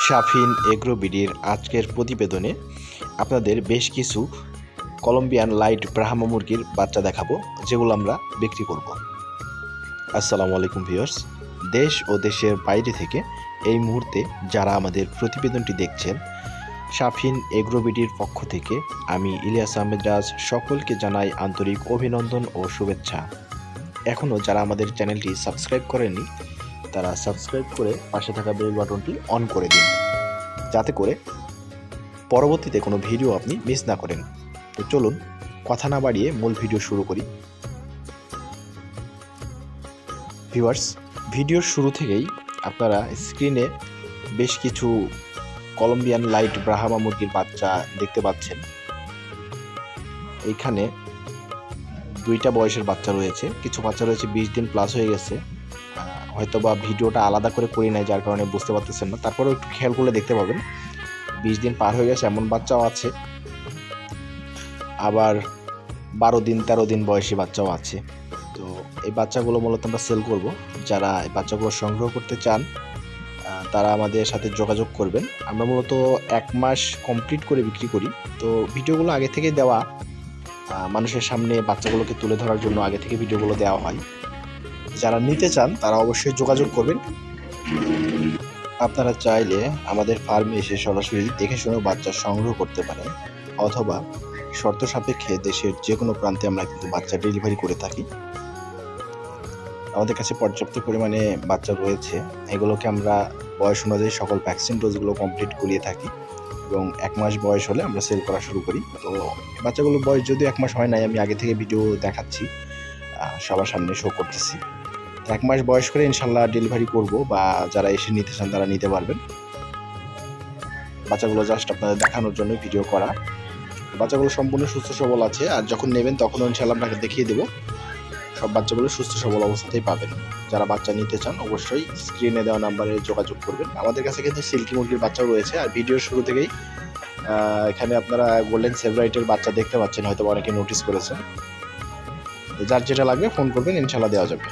Shafin agro বিডির আজকের প্রতিবেদনে আপনাদের বেশ কিছু কলম্বিয়ান লাইট ব্রাহ্মা মুরগির বাচ্চা দেখাবো, যেগুলো আমরা বিক্রি করব। আসসালামু আলাইকুম ভিউয়ার্স, দেশ ও দেশের বাইরে থেকে এই মুহূর্তে যারা আমাদের প্রতিবেদনটি দেখছেন, শাফিন এগ্রো বিডির পক্ষ থেকে আমি ইলিয়াস আহমেদ রাজ সকলকে জানাই আন্তরিক অভিনন্দন ও শুভেচ্ছা। এখনও যারা আমাদের চ্যানেলটি সাবস্ক্রাইব করেননি তারা সাবস্ক্রাইব করে পাশে থাকা বেল বাটনটি অন করে দিন, যাতে করে পরবর্তীতে কোনো ভিডিও আপনি মিস না করেন। তো চলুন কথা না বাড়িয়ে মূল ভিডিও শুরু করি। ভিউয়ার্স, ভিডিওর শুরু থেকেই আপনারা স্ক্রিনে বেশ কিছু কলম্বিয়ান লাইট ব্রাহ্মা মুরগির বাচ্চা দেখতে পাচ্ছেন। এইখানে দুইটা বয়সের বাচ্চা রয়েছে, কিছু বাচ্চা রয়েছে 20 দিন প্লাস হয়ে গেছে, হয়তো বা ভিডিওটা আলাদা করে করি নাই যার কারণে বুঝতে পারতেছেন না। তারপরেও একটু খেয়াল করলে দেখতে পাবেন 20 দিন পার হয়ে গেছে এমন বাচ্চাও আছে, আবার 12 দিন 13 দিন বয়সী বাচ্চাও আছে। তো এই বাচ্চাগুলো মূলত আমরা সেল করব। যারা এই বাচ্চাগুলো সংগ্রহ করতে চান তারা আমাদের সাথে যোগাযোগ করবেন। আমরা মূলত 1 মাস কমপ্লিট করে বিক্রি করি। তো ভিডিওগুলো আগে থেকে দেওয়া, মানুষের সামনে বাচ্চাগুলোকে তুলে ধরার জন্য আগে থেকে ভিডিওগুলো দেওয়া হয়। যারা নিতে চান তারা অবশ্যই যোগাযোগ করবেন। আপনারা চাইলে আমাদের ফার্মে এসে সরাসরি দেখে শুনে বাচ্চা সংগ্রহ করতে পারেন, অথবা শর্ত সাপেক্ষে দেশের যে কোনো প্রান্তে আমরা কিন্তু বাচ্চা ডেলিভারি করে থাকি। আমাদের কাছে পর্যাপ্ত পরিমাণে বাচ্চা রয়েছে, এগুলোকে আমরা বয়স অনুযায়ী সকল ভ্যাকসিন ডোজগুলো কমপ্লিট করিয়ে থাকি এবং 1 মাস বয়স হলে আমরা সেল করা শুরু করি। তো বাচ্চাগুলোর বয়স যদিও 1 মাস হয় নাই, আমি আগে থেকে ভিডিও দেখাচ্ছি, সবার সামনে শো করতেছি। 1 মাস বয়স করে ইনশাল্লাহ ডেলিভারি করব, বা যারা এসে নিতে চান তারা নিতে পারবেন। বাচ্চাগুলো জাস্ট আপনাদের দেখানোর জন্য ভিডিও করা। বাচ্চাগুলো সম্পূর্ণ সুস্থ সবল আছে, আর যখন নেবেন তখন ইনশাল্লাহ আপনাকে দেখিয়ে দেবো। সব বাচ্চাগুলো সুস্থ সবল অবস্থাতেই পাবেন। যারা বাচ্চা নিতে চান অবশ্যই স্ক্রিনে দেওয়া নাম্বারে যোগাযোগ করবেন। আমাদের কাছে কিন্তু সিল্কি মুরগির বাচ্চাও রয়েছে। আর ভিডিওর শুরু থেকেই এখানে আপনারা গোল্ডেন সেভরাইটের বাচ্চা দেখতে পাচ্ছেন, হয়তো অনেকে নোটিস করেছেন। যার যেটা লাগবে ফোন করবেন, ইনশাল্লাহ দেওয়া যাবে।